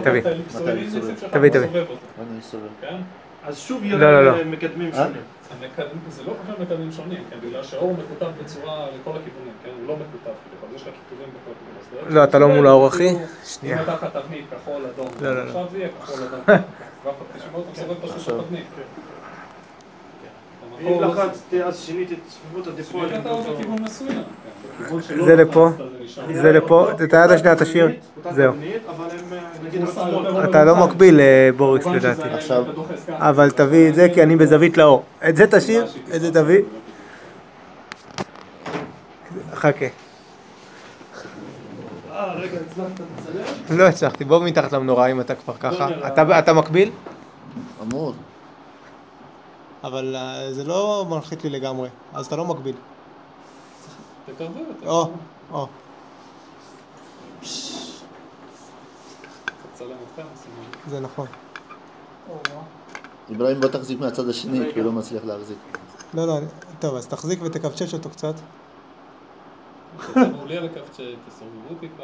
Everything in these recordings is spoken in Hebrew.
תביא. תביא. אז שוב יראה מקדמים שונים. זה לא פשוט מקדמים שונים, בגלל שהאור מקוטב בצורה לכל הכיוונים, הוא לא מקוטב, יש לה כיתובים בכל הכיוונים. לא, אתה לא מול האור, אחי. שנייה. אם אתה לך תבנית כחול אדום, עכשיו זה יהיה כחול אדום. תשמעו, אתה מסובב פשוט את התבנית. ואם לחצתי, אז שיניתי את צפיפות הדיפול. אתה עוד בכיוון מסוים. זה לפה, זה לפה, את היד השנייה תשאיר, זהו. אתה לא מקביל בוריס לדעתי. אבל תביא את זה כי אני בזווית לאור. את זה תשאיר, את זה תביא. חכה. רגע, הצלחת לצלם? לא הצלחתי, בוא מתחת למנורה אם אתה כבר ככה. אתה מקביל? אמור. אבל זה לא מנחית לי לגמרי, אז אתה לא מקביל. תקרבו אותו. או. תצלם אותך, זה נכון. איברהים בוא תחזיק מהצד השני, כי הוא לא מצליח להחזיק. לא, טוב, אז תחזיק ותקפצ'ץ' אותו קצת. מעולה לקפצ'ץ', תסובבו טיפה,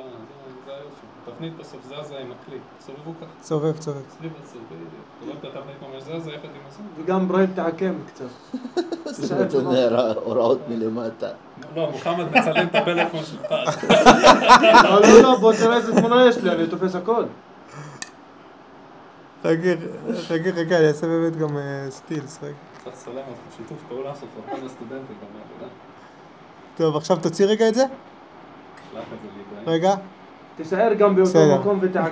זה היופי. תבנית בסוף זזה עם הכלי, תסובבו ככה. סובב. סביב הסוף, בדיוק. אתה תבנית ממש זזה יחד עם הסוף. וגם איברהים תעקם קצת. זה נותן הוראות מלמטה. לא, מוחמד מצלם את הפלאפון שלך. לא, בוא תראה איזה תמונה יש לי, אני תופס הכל. חכה, אני אעשה באמת גם סטילס, רגע. צריך לצלם אותך, שיתוף פעולה שלך, כל הסטודנטים גם מהעבודה. טוב, עכשיו תוציא רגע את זה. שלח את זה לי. רגע. תישאר גם באותו מקום ותעקם.